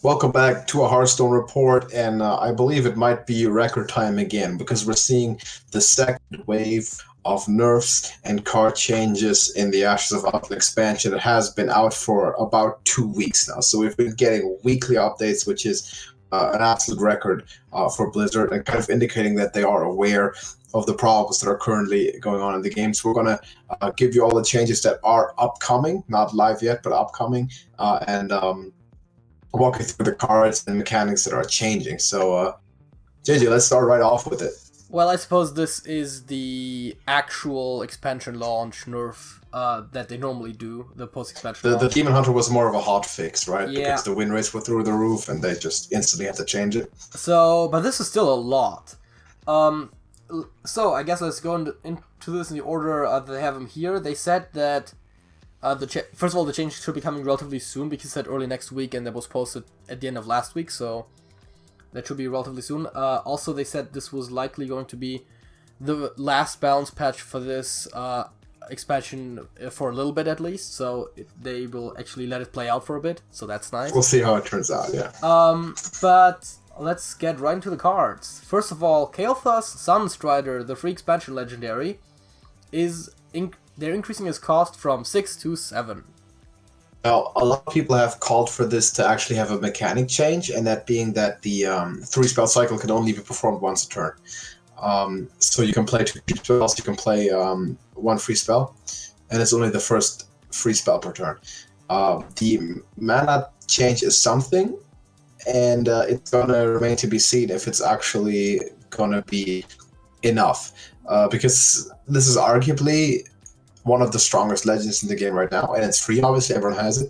Welcome back to a Hearthstone Report, and I believe it might be record time again because we're seeing the second wave of nerfs and card changes in the Ashes of Alpha expansion. It has been out for about 2 weeks now, so we've been getting weekly updates, which is an absolute record for Blizzard, and kind of indicating that they are aware of the problems that are currently going on in the game. So we're going to give you all the changes that are upcoming, not live yet, but upcoming, and walk you through the cards and mechanics that are changing. So, JJ, let's start right off with it. Well, I suppose this is the actual expansion launch nerf that they normally do, the post-expansion launch. The Demon Hunter was more of a hot fix, right? Yeah. Because the win rates were through the roof and they just instantly had to change it. So, but this is still a lot. So, I guess let's go into this in the order that they have them here. They said that first of all, the change should be coming relatively soon because it said early next week and that was posted at the end of last week, so that should be relatively soon. Also, they said this was likely going to be the last balance patch for this expansion for a little bit at least, so they will actually let it play out for a bit, so that's nice. We'll see how it turns out, yeah. But let's get right into the cards. First of all, kael'thas Sunstrider, the free expansion legendary, they're increasing his cost from 6 to 7. Now, a lot of people have called for this to actually have a mechanic change, and that being that the 3-spell cycle can only be performed once a turn. So you can play 2 free spells, you can play 1 free spell, and it's only the first free spell per turn. The mana change is something, and it's going to remain to be seen if it's actually going to be enough. Because this is arguably one of the strongest legends in the game right now, and it's free, obviously, everyone has it,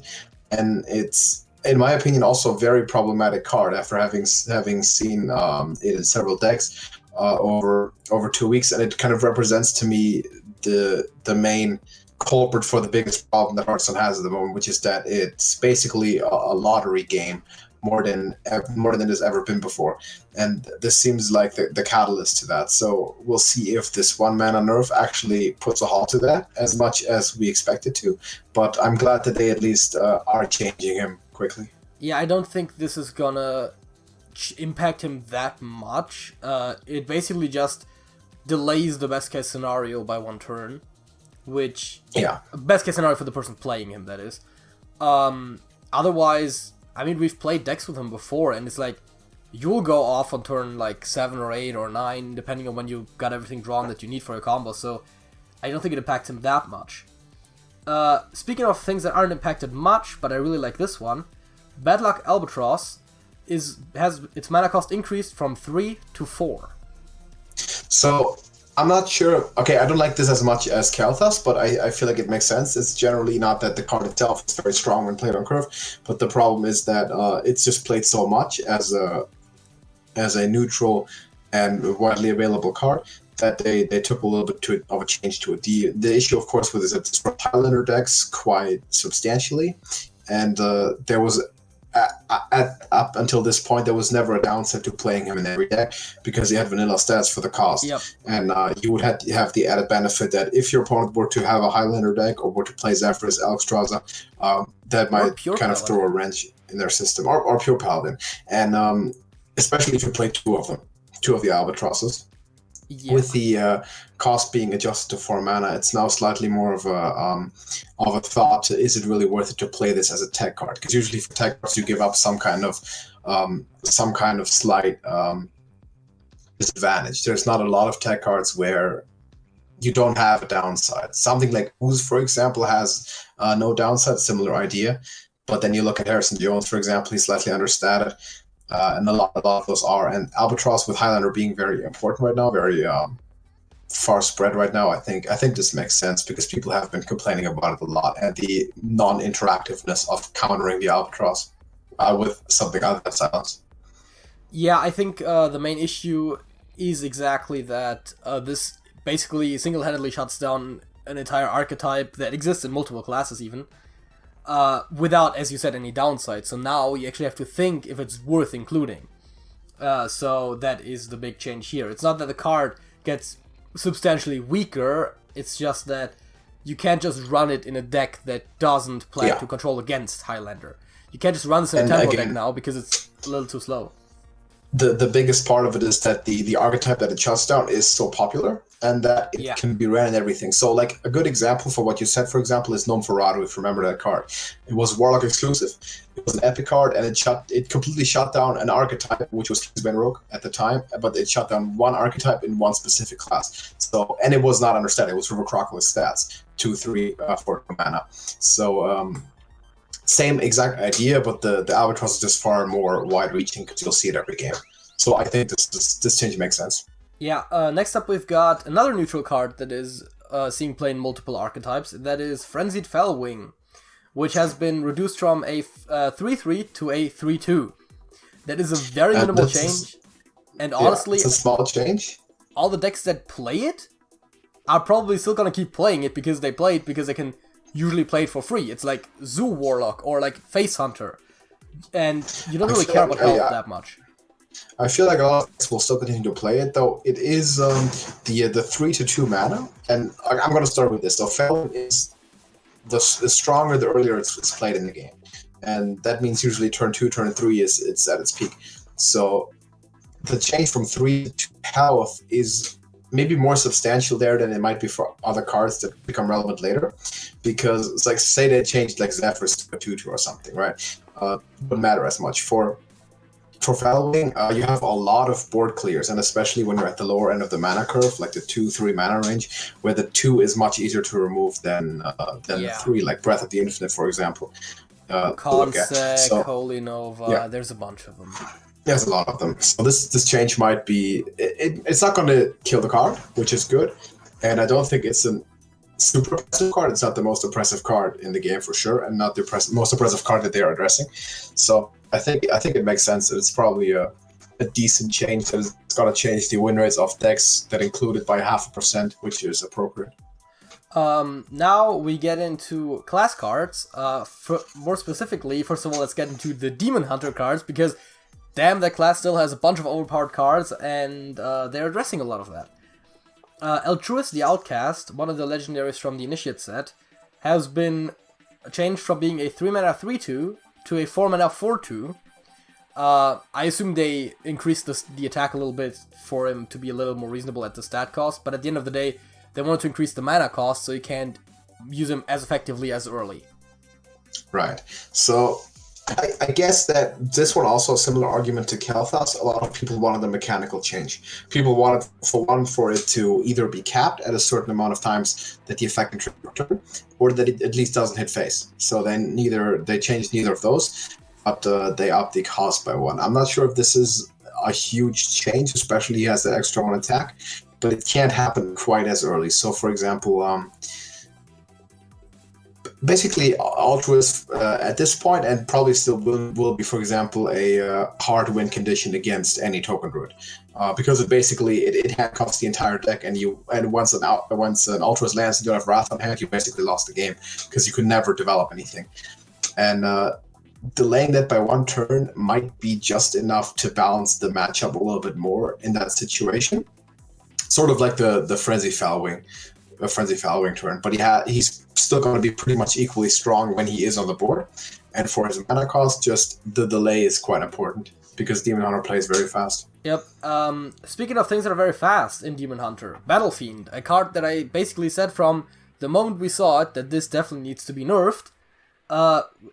and it's, in my opinion, also a very problematic card after having seen it in several decks over 2 weeks, and it kind of represents to me the main culprit for the biggest problem that Hearthstone has at the moment, which is that it's basically a lottery game more than it's ever been before, and this seems like the catalyst to that. So we'll see if this 1 mana nerf actually puts a halt to that as much as we expect it to, but I'm glad that they at least are changing him quickly. Yeah, I don't think this is gonna impact him that much. It basically just delays the best case scenario by 1 turn, which best case scenario for the person playing him, that is. Otherwise, I mean, we've played decks with him before, and it's like, you'll go off on turn like 7 or 8 or 9, depending on when you got everything drawn that you need for a combo, so I don't think it impacts him that much. Speaking of things that aren't impacted much, but I really like this one, Luck Albatross has its mana cost increased from 3 to 4. So, I'm not sure. Okay, I don't like this as much as kael'thas, but I feel like it makes sense. It's generally not that the card itself is very strong when played on curve, but the problem is that it's just played so much as a neutral and widely available card that they took a little bit of a change to it. The issue, of course, with this is it disrupts Highlander decks quite substantially, and there was up until this point, there was never a downside to playing him in every deck because he had vanilla stats for the cost. Yep. And you would have the added benefit that if your opponent were to have a Highlander deck or were to play Zephrys, Alexstrasza, that might kind of throw a wrench in their system, or Pure Paladin. And especially if you play 2 of them, 2 of the Albatrosses. Yeah. With the cost being adjusted to 4 mana, it's now slightly more of a thought. Is it really worth it to play this as a tech card? Because usually for tech cards, you give up some kind of slight disadvantage. There's not a lot of tech cards where you don't have a downside. Something like Ooze, for example, has no downside. Similar idea, but then you look at Harrison Jones, for example, he's slightly understated. And a lot of those are, and Albatross with Highlander being very important right now, very far spread right now. I think this makes sense because people have been complaining about it a lot, and the non-interactiveness of countering the Albatross with something other than silence. Yeah, I think the main issue is exactly that this basically single-handedly shuts down an entire archetype that exists in multiple classes even. Without, as you said, any downside. So now you actually have to think if it's worth including. So that is the big change here. It's not that the card gets substantially weaker, it's just that you can't just run it in a deck that doesn't plan to control against Highlander. You can't just run this in a And tempo again, deck now because it's a little too slow. The biggest part of it is that the archetype that it shuts down is so popular, and that it can be ran in everything. So, like, a good example for what you said, for example, is Gnome Ferrado, if you remember that card. It was Warlock exclusive. It was an epic card, and it completely shut down an archetype, which was Kingsman Rogue at the time, but it shut down one archetype in one specific class. So, and it was not understated. It was River Crocodile stats, 2/3 for mana. So, same exact idea, but the Albatross is just far more wide-reaching because you'll see it every game. So I think this change makes sense. Yeah, next up we've got another neutral card that is seeing play in multiple archetypes. That is Frenzied Fellwing, which has been reduced from a 3/3 to a 3/2. That is a very minimal change, and honestly, it's a small change. All the decks that play it are probably still gonna keep playing it because they play it because they can usually play it for free. It's like Zoo Warlock or like Face Hunter, and you don't really care about health that much. I feel like a lot of us will still continue to play it, though. It is the 3/2 mana, and I'm going to start with this. So Felon is the stronger the earlier it's played in the game, and that means usually turn 2, turn 3 it's at its peak. So the change from 3 to health is maybe more substantial there than it might be for other cards that become relevant later, because it's like, say they changed like Zephyrs to a 2/2 or something, right? Wouldn't matter as much. For Fellwing, you have a lot of board clears, and especially when you're at the lower end of the mana curve, like the 2-3 mana range, where the 2 is much easier to remove than the 3, like Breath of the Infinite, for example. Consec, Holy Nova, there's a bunch of them. There's a lot of them. So this change might be... It's not going to kill the card, which is good, and I don't think it's a super impressive card. It's not the most impressive card in the game for sure, and not the most impressive card that they are addressing. So I think it makes sense that it's probably a decent change. That it's going to change the win rates of decks that include it by 0.5%, which is appropriate. Now we get into class cards. More specifically, first of all, let's get into the Demon Hunter cards, because damn, that class still has a bunch of overpowered cards, and they're addressing a lot of that. Altruist the Outcast, one of the legendaries from the Initiate set, has been changed from being a 3-mana 3/2 to a 4-mana 4/2. I assume they increased the attack a little bit for him to be a little more reasonable at the stat cost, but at the end of the day, they wanted to increase the mana cost so you can't use him as effectively as early. Right. So I guess that this one also a similar argument to kael'thas. A lot of people wanted a mechanical change. People wanted, for it to either be capped at a certain amount of times that the effect can return, or that it at least doesn't hit face. So then they changed neither of those, but they upped the cost by 1. I'm not sure if this is a huge change, especially as the extra 1 attack, but it can't happen quite as early. So, for example, basically, Altruist at this point, and probably still will be, for example, a hard win condition against any token druid, because it handcuffs the entire deck, and once an Altruist lands and you don't have Wrath on hand, you basically lost the game because you could never develop anything. And delaying that by 1 turn might be just enough to balance the matchup a little bit more in that situation, sort of like the Frenzy Fellwing turn, but he's still going to be pretty much equally strong when he is on the board. And for his mana cost, just the delay is quite important, because Demon Hunter plays very fast. Yep. Speaking of things that are very fast in Demon Hunter, Battle Fiend, a card that I basically said from the moment we saw it that this definitely needs to be nerfed,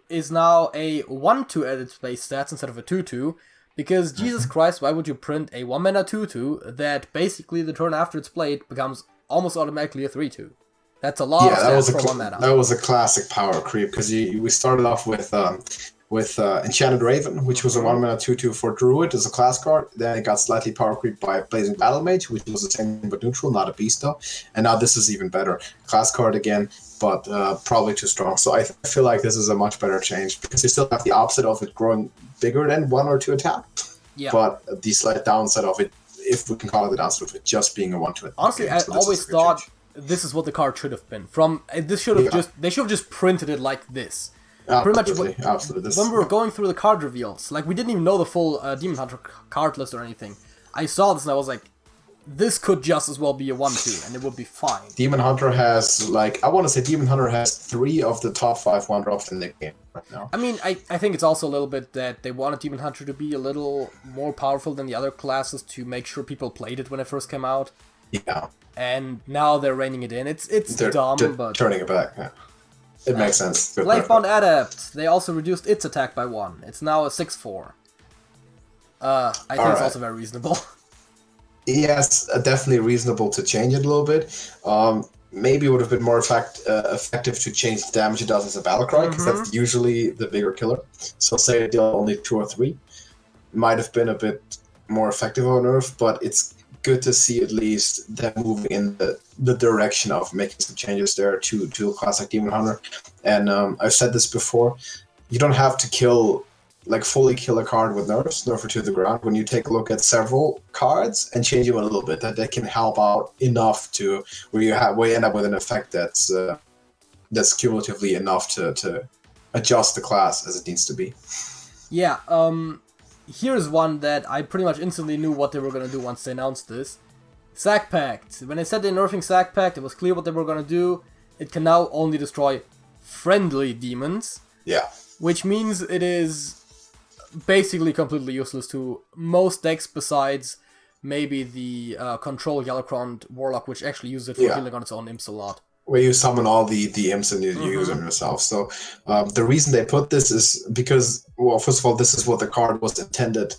is now a 1/2 edit space stats instead of a 2/2, because Jesus Christ, why would you print a 1-mana 2/2 that basically the turn after it's played becomes almost automatically a 3/2? That's a lot of stats for 1 mana. That was a classic power creep, because we started off with Enchanted Raven, which was a 1-mana 2/2 for Druid as a class card. Then it got slightly power creep by Blazing Battle Mage, which was the same but neutral, not a beast though. And now this is even better. Class card again, but probably too strong. So I feel like this is a much better change, because you still have the opposite of it growing bigger than 1 or 2 attack. Yeah. But the slight downside of it, if we can call it the downside of it, just being a 1/2 attack. Honestly, I always thought this is what the card should have been. They should have just printed it like this. Absolutely. When we were going through the card reveals, like, we didn't even know the full Demon Hunter card list or anything. I saw this and I was like, this could just as well be a 1-2, and it would be fine. Demon Hunter has, like, I want to say Demon Hunter has 3 of the top 5 1-drops in the game right now. I mean, I think it's also a little bit that they wanted Demon Hunter to be a little more powerful than the other classes to make sure people played it when it first came out. Yeah. And now they're reining it in. It's dumb, but... turning it back, yeah. It makes sense. Blade-Bound Adept, they also reduced its attack by 1. It's now a 6-4. I think it's also very reasonable. Yes, definitely reasonable to change it a little bit. Maybe it would have been more effective to change the damage it does as a battlecry, because that's usually the bigger killer. So say it dealt only 2 or 3. Might have been a bit more effective of a nerf, but it's good to see at least them moving in the direction of making some changes there to a class like Demon Hunter. And I've said this before, you don't have to fully kill a card with nerf it to the ground. When you take a look at several cards and change them a little bit, that can help out enough to where you end up with an effect that's cumulatively enough to adjust the class as it needs to be. Yeah, here's one that I pretty much instantly knew what they were going to do once they announced this. Sack Pact. When they said they're nerfing Sack Pact, it was clear what they were going to do. It can now only destroy friendly demons. Yeah. Which means it is basically completely useless to most decks besides maybe the Control Galakrond Warlock, which actually uses it for healing on its own imps a lot. Where you summon all the imps and you use them yourself. So the reason they put this is because, well, first of all, this is what the card was intended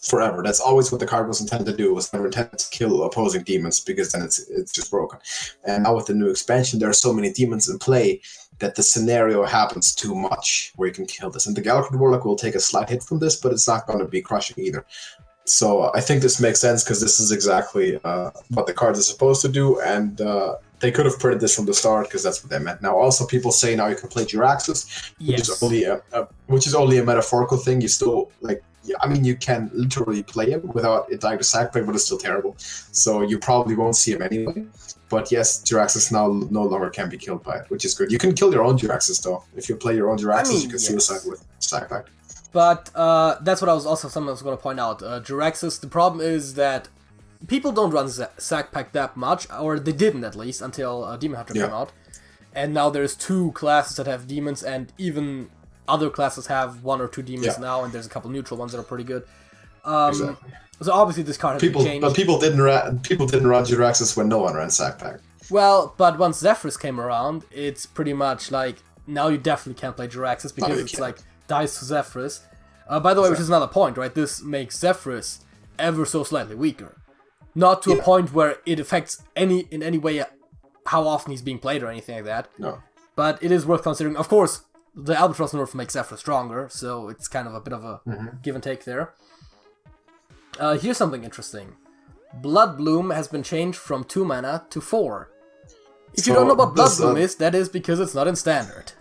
forever. That's always what the card was intended to do. It was never intended to kill opposing demons, because then it's just broken. And now with the new expansion, there are so many demons in play that the scenario happens too much where you can kill this. And the Galakrond Warlock will take a slight hit from this, but it's not going to be crushing either. So I think this makes sense, because this is exactly what the cards are supposed to do, and they could have printed this from the start, because that's what they meant. Now, also, people say now you can play Jiraxxus, which is only a metaphorical thing. You still, you can literally play him without it dying to Sackpack, but it's still terrible. So you probably won't see him anyway. But yes, Jiraxxus now no longer can be killed by it, which is good. You can kill your own Jiraxxus, though. If you play your own Jiraxxus, you can suicide with Sackpack. But that's what I was going to point out. Jiraxxus, the problem is that people don't run Sackpack that much, or they didn't at least, until Demon Hunter came out. And now there's 2 classes that have demons, and even other classes have 1 or 2 demons now, and there's a couple neutral ones that are pretty good. Exactly. So obviously this card has been changed. But people didn't run Jiraxxus when no one ran Sackpack. Well, but once Zephyrus came around, it's pretty much like, now you definitely can't play Jiraxxus, because it's like, dies to Zephyrus. By the way, which is another point, right? This makes Zephyrus ever so slightly weaker. Not to a point where it affects in any way how often he's being played or anything like that. No. But it is worth considering. Of course, the Albatross nerf makes Zephyrus stronger, so it's kind of a bit of a give and take there. Here's something interesting. Blood Bloom has been changed from 2 mana to 4. If you don't know what Blood Bloom is, that is because it's not in Standard.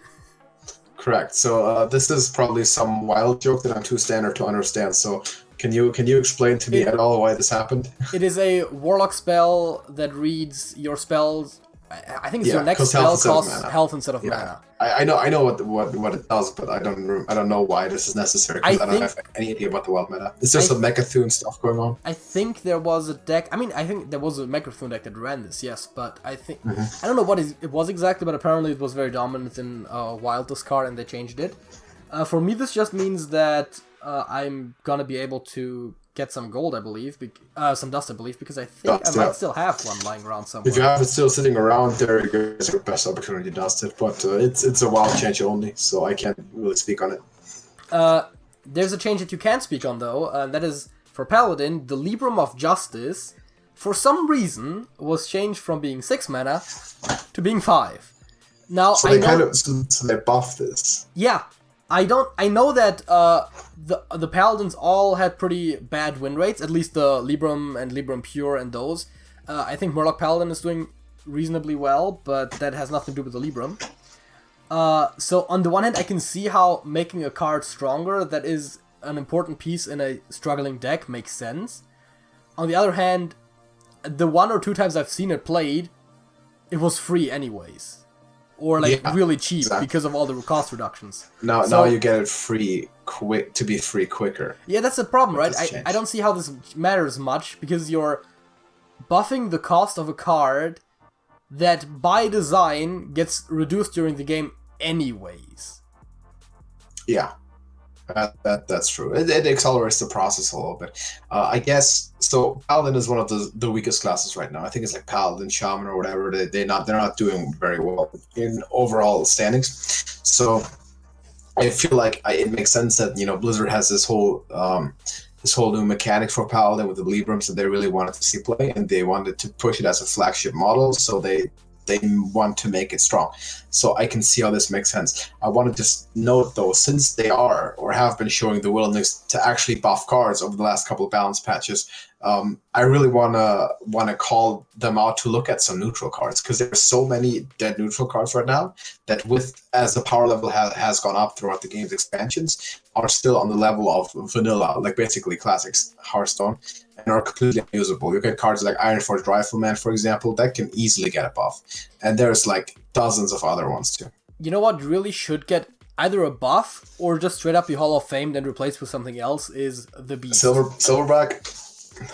Correct. So this is probably some wild joke that I'm too standard to understand. So can you explain to me at all why this happened? It is a Warlock spell that reads your spells. I think it's your next spell costs health instead of mana. I know what it does, but I don't know why this is necessary, because I don't have any idea about the wild meta. Is there some Mechathune stuff going on? I think there was a deck. I think there was a Mechathune deck that ran this, yes, but I think I don't know what it was exactly, but apparently it was very dominant in Wild discard, and they changed it. For me, this just means that I'm gonna be able to get some gold, I believe, some dust, I believe, because I think I might still have one lying around somewhere. If you have it still sitting around, there is your best opportunity to dust it, but it's a wild change only, so I can't really speak on it. There's a change that you can speak on, though, and that is, for Paladin, the Librum of Justice, for some reason, was changed from being 6 mana to being 5. Now, so they buffed this. Yeah. I know that the Paladins all had pretty bad win rates, at least the Libram and Libram Pure and those. I think Murloc Paladin is doing reasonably well, but that has nothing to do with the Libram. So on the one hand, I can see how making a card stronger that is an important piece in a struggling deck makes sense. On the other hand, the 1 or 2 times I've seen it played, it was free anyways. Or really cheap because of all the cost reductions. Now you get it free to be free quicker. Yeah, that's the problem, right? I don't see how this matters much, because your buffing the cost of a card that by design gets reduced during the game anyways. Yeah, that's true. It accelerates the process a little bit. I guess so. Paladin is one of the weakest classes right now. I think it's like Paladin, Shaman, or whatever. They're not doing very well in overall standings. So I feel like it makes sense that Blizzard has this whole new mechanic for Paladin with the Librams that they really wanted to see play, and they wanted to push it as a flagship model. So they want to make it strong. So I can see how this makes sense. I want to just note though, since they are or have been showing the willingness to actually buff cards over the last couple of balance patches, I really wanna call them out to look at some neutral cards, because there's so many dead neutral cards right now that, as the power level has gone up throughout the game's expansions, are still on the level of vanilla, like basically classics Hearthstone, and are completely unusable. You get cards like Ironforged Rifleman, for example, that can easily get a buff, and there's like dozens of other ones too. You know what really should get either a buff or just straight up be Hall of Famed and replaced with something else is the Beast. Silverback.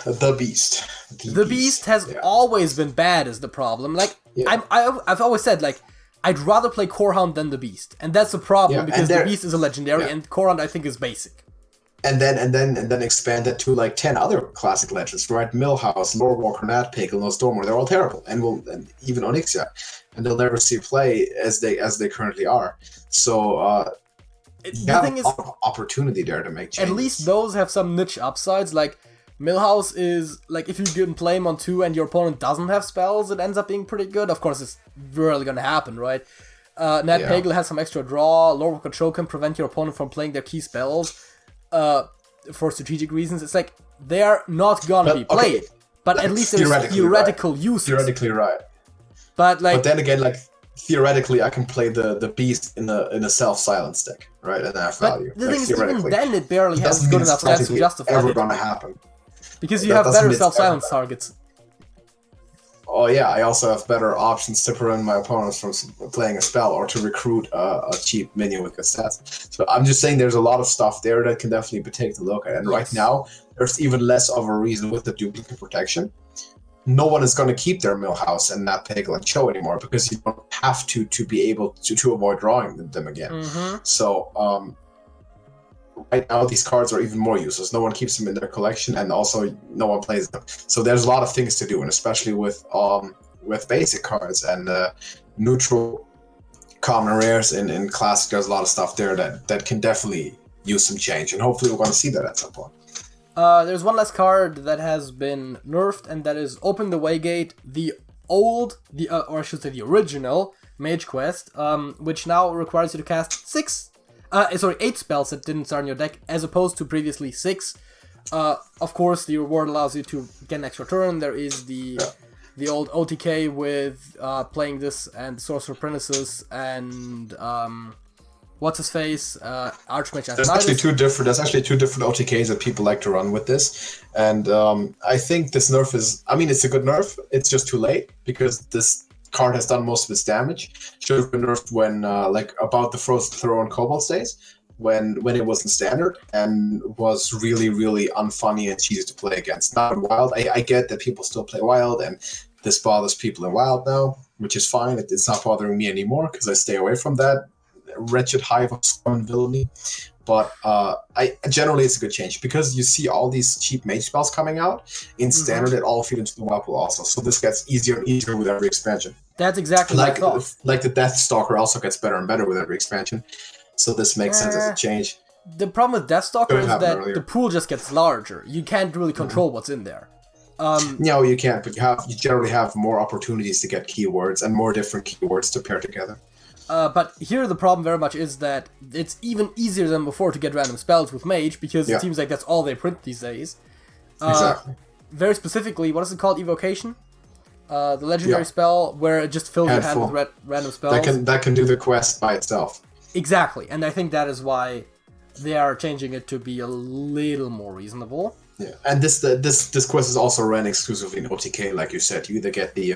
The Beast. The Beast has always been bad is the problem. Like, I've always said, like, I'd rather play Corehound than the Beast. And that's the problem, because the Beast is a legendary, and Corehound I think is basic. And then expand it to like 10 other classic legends, right? Millhouse, Lorewalker, Natpig, and Stormor, they're all terrible. And even Onyxia. And they'll never see play as they currently are. So the thing is, opportunity there to make changes. At least those have some niche upsides, like Millhouse is, like, if you can play him on 2 and your opponent doesn't have spells, it ends up being pretty good. Of course, it's rarely gonna happen, right? Natpegel has some extra draw. Lord Control can prevent your opponent from playing their key spells for strategic reasons. It's like, they're not gonna be played. But at least there's theoretical use. Theoretically right. But then again, like, theoretically, I can play the Beast in a self-silence deck, right? And that value. The thing is, even then, it barely has good enough stats to justify it. Ever gonna happen. Because you have better self-silence targets. Oh yeah, I also have better options to prevent my opponents from playing a spell or to recruit a cheap minion with good stats. So I'm just saying there's a lot of stuff there that can definitely be taken a look at. And right now, there's even less of a reason with the duplicate protection. No one is going to keep their Millhouse and Natpegel and Cho anymore, because you don't have to be able to avoid drawing them again. Mm-hmm. So right now these cards are even more useless. No one keeps them in their collection, and also no one plays them. So there's a lot of things to do, and especially with basic cards and neutral common rares in classic, there's a lot of stuff there that can definitely use some change, and hopefully we're going to see that at some point. There's one last card that has been nerfed, and that is Open the Waygate, the original Mage Quest, which now requires you to cast 8 spells that didn't start in your deck, as opposed to previously 6. Of course, the reward allows you to get an extra turn. There is the old OTK with playing this, and Sorcerer Apprentices, and what's his face, Archmage. There's actually two different OTKs that people like to run with this, and I think this nerf is. I mean, it's a good nerf. It's just too late, because this card has done most of its damage. Should have been nerfed when about the Frozen Throne Cobalt days, when it was in standard and was really, really unfunny and cheesy to play against. Not in wild. I get that people still play wild, and this bothers people in wild now, which is fine. It's not bothering me anymore, because I stay away from that wretched hive of scum and villainy. But generally it's a good change, because you see all these cheap mage spells coming out in standard that all feed into the wild pool also. So this gets easier and easier with every expansion. That's exactly what I thought. Like the Deathstalker also gets better and better with every expansion. So this makes sense as a change. The problem with Deathstalker is that the pool just gets larger. You can't really control what's in there. No, you can't, but you generally have more opportunities to get keywords and more different keywords to pair together. But here the problem very much is that it's even easier than before to get random spells with Mage, because it seems like that's all they print these days. Exactly. Very specifically, what is it called? Evocation? The legendary spell where it just fills your hand with random spells. That can do the quest by itself. Exactly, and I think that is why they are changing it to be a little more reasonable. Yeah, and this quest is also ran exclusively in OTK, like you said. You either get the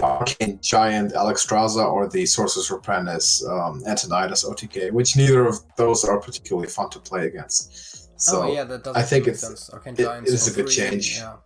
Arcane Giant Alexstrasza or the Sorcerer's Apprentice Antonidas OTK, which neither of those are particularly fun to play against. So that doesn't I think make sense. Arcane Giants it is a good change. Yeah.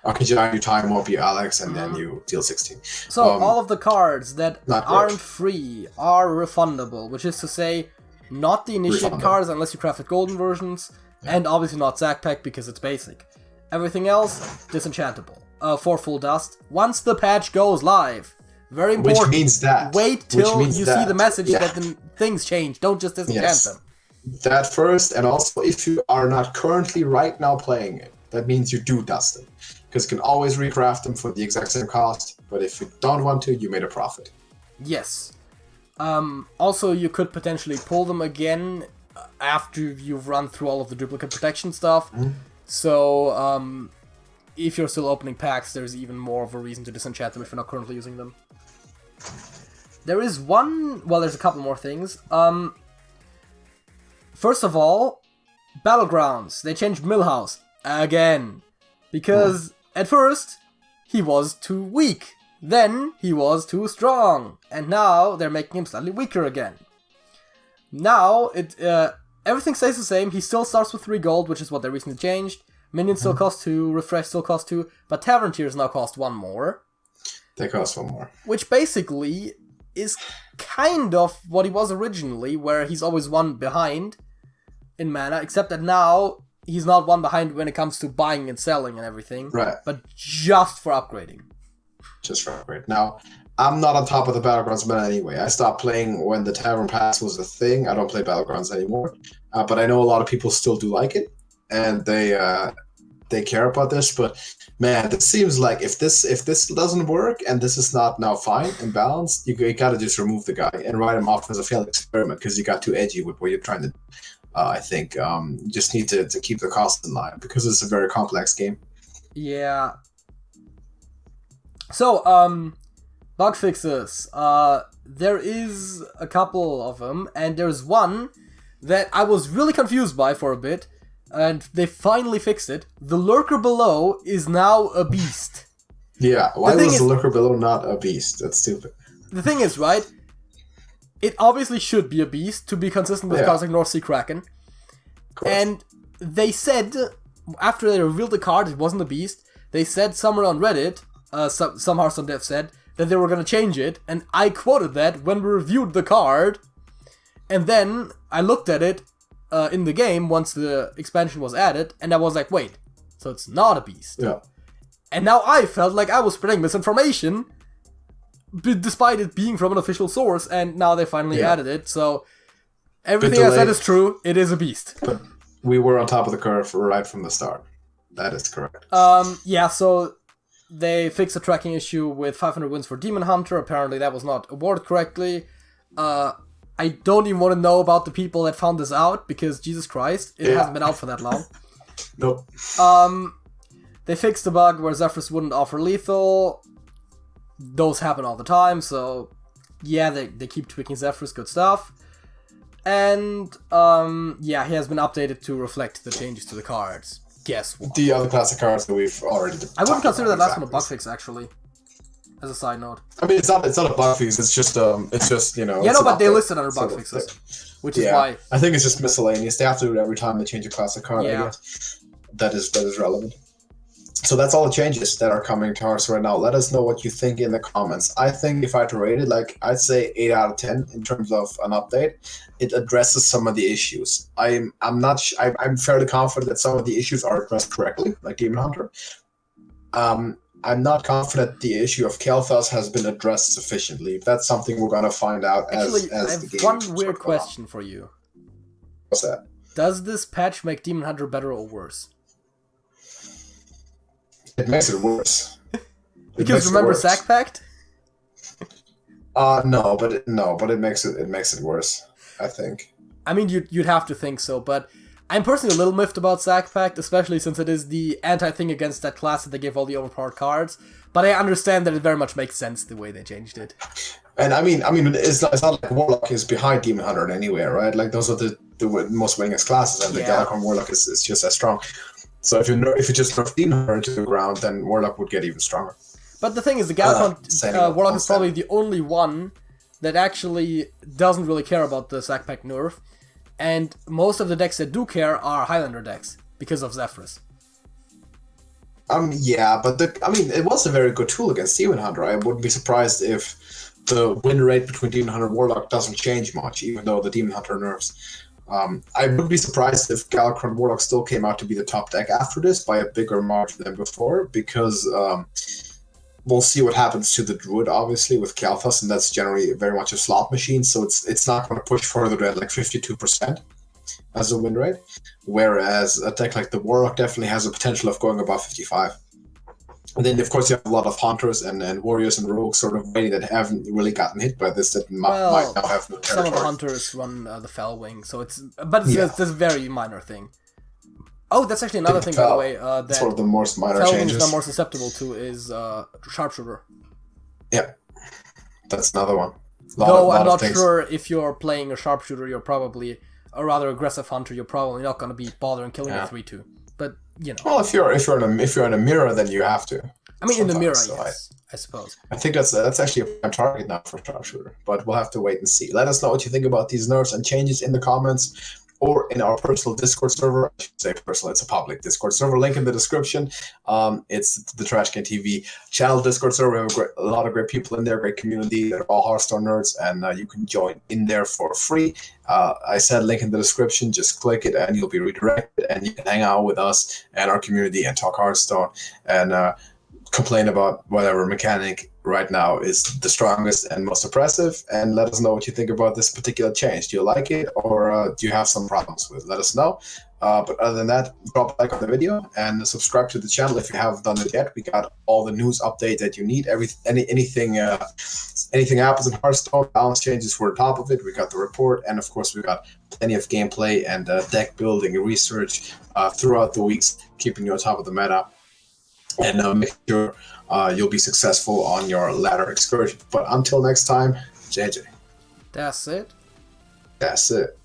Akijai, you tie him up, you Alex, and then you deal 16. So all of the cards that aren't good. free are refundable, which is to say, not the initiate cards unless you crafted golden versions, and obviously not Zack Pack because it's basic. Everything else, disenchantable. For full dust, once the patch goes live. Very important. Which means that. Wait till you see the message that the things change. Don't just disenchant them. That first, and also if you are not currently right now playing it, that means you do dust them. Because you can always recraft them for the exact same cost, but if you don't want to, you made a profit. Yes. Also, you could potentially pull them again after you've run through all of the duplicate protection stuff. So, if you're still opening packs, there's even more of a reason to disenchant them if you're not currently using them. There is there's a couple more things. First of all, Battlegrounds. They changed Millhouse again. Because at first, he was too weak. Then, he was too strong. And now, they're making him slightly weaker again. Now, everything stays the same. He still starts with 3 gold, which is what they recently changed. Minions still cost 2, Refresh still cost 2, but Tavern Tiers now cost 1 more. They cost 1 more. Which basically is kind of what he was originally, where he's always 1 behind in mana, except that now he's not 1 behind when it comes to buying and selling and everything. Right. But just for upgrading. Just for upgrade. Now, I'm not on top of the Battlegrounds meta anyway. I stopped playing when the Tavern Pass was a thing. I don't play Battlegrounds anymore. But I know a lot of people still do like it. And they care about this, but man, it seems like if this doesn't work and this is not now fine and balanced, you gotta just remove the guy and write him off as a failed experiment because you got too edgy with what you're trying to do. I think you just need to keep the cost in line because it's a very complex game. Yeah. So bug fixes. There is a couple of them, and there's one that I was really confused by for a bit. And they finally fixed it. The lurker below is now a beast. Yeah, why was the lurker below not a beast? That's stupid. The thing is, right, it obviously should be a beast to be consistent with Cosmic North Sea Kraken. And they said, after they revealed the card, it wasn't a beast, they said somewhere on Reddit, some Hearthstone dev said, that they were going to change it, and I quoted that when we reviewed the card, and then I looked at it in the game once the expansion was added, and I was like, wait, so it's not a beast. Yeah. And now I felt like I was spreading misinformation, despite it being from an official source, and now they finally added it, so everything I said is true, it is a beast. But we were on top of the curve right from the start. That is correct. Yeah, so they fixed a tracking issue with 500 wins for Demon Hunter, apparently that was not awarded correctly. I don't even want to know about the people that found this out, because Jesus Christ, it hasn't been out for that long. Nope. They fixed the bug where Zephyrus wouldn't offer lethal. Those happen all the time, so yeah, they keep tweaking Zephyrus, good stuff. And yeah, he has been updated to reflect the changes to the cards. Guess what? The other classic cards that we've already I wouldn't consider that last one a bug fix, actually. As a side note. I mean, it's not a bug fix. It's just you know. Yeah, no, but they listed under bug fixes, which is why. I think it's just miscellaneous. They have to do it every time they change a classic card. I guess that is relevant. So that's all the changes that are coming to us right now. Let us know what you think in the comments. I think if I had to rate it, like I'd say 8 out of 10 in terms of an update. It addresses some of the issues. I'm fairly confident that some of the issues are addressed correctly, like Demon Hunter. I'm not confident the issue of kael'thas has been addressed sufficiently. That's something we're gonna find out as the game. I have one weird question for you. What's that? Does this patch make Demon Hunter better or worse? It makes it worse. Because remember Sack Pact? No, but it makes it worse, I think. I mean, you'd have to think so, but I'm personally a little miffed about Sack Pact, especially since it is the anti-thing against that class that they gave all the overpowered cards. But I understand that it very much makes sense the way they changed it. And I mean, it's not like Warlock is behind Demon Hunter in any way, right? Like those are the most winningest classes, and the Galakrond Warlock is just as strong. So if you just nerf Demon Hunter into the ground, then Warlock would get even stronger. But the thing is, the Galakrond Warlock is probably the only one that actually doesn't really care about the Sack Pact nerf. And most of the decks that do care are Highlander decks, because of Zephyrus. Yeah, but it was a very good tool against Demon Hunter. I wouldn't be surprised if the win rate between Demon Hunter and Warlock doesn't change much, even though the Demon Hunter nerfs. I would be surprised if Galakrond Warlock still came out to be the top deck after this by a bigger margin than before, because we'll see what happens to the Druid, obviously, with kael'thas, and that's generally very much a slot machine, so it's not going to push further than like 52% as a win rate, whereas a deck like the Warlock definitely has a potential of going above 55. And then, of course, you have a lot of hunters and warriors and rogues sort of way that haven't really gotten hit by this, that might now have no territory. Some of the hunters run the Fellwing, so it's a very minor thing. Oh, that's actually another thing, by the way, that one of the most minor changes. Fellwings are more susceptible to is Sharpshooter. Yeah, that's another one. Though I'm not sure if you're playing a Sharpshooter, you're probably a rather aggressive hunter. You're probably not going to be bothering killing a 3/2. But you know. Well, if you're in a mirror, then you have to. I mean, in the mirror, yes, I suppose. I think that's actually a prime target now for Sharpshooter, but we'll have to wait and see. Let us know what you think about these nerfs and changes in the comments, or in our personal Discord server. I should say personal, it's a public Discord server, link in the description. It's the TrashcanTV channel Discord server. We have a lot of great people in there, great community. They're all Hearthstone nerds, and you can join in there for free. I said link in the description, just click it and you'll be redirected, and you can hang out with us and our community and talk Hearthstone and complain about whatever mechanic right now is the strongest and most oppressive, and let us know what you think about this particular change. Do you like it, or do you have some problems with it? Let us know. But other than that, drop a like on the video and subscribe to the channel if you haven't done it yet. We got all the news update that you need. Anything happens in Hearthstone, balance changes were on top of it. We got the report, and of course we got plenty of gameplay and deck building and research throughout the weeks, keeping you on top of the meta, and make sure you'll be successful on your ladder excursion. But until next time, JJ. That's it. That's it.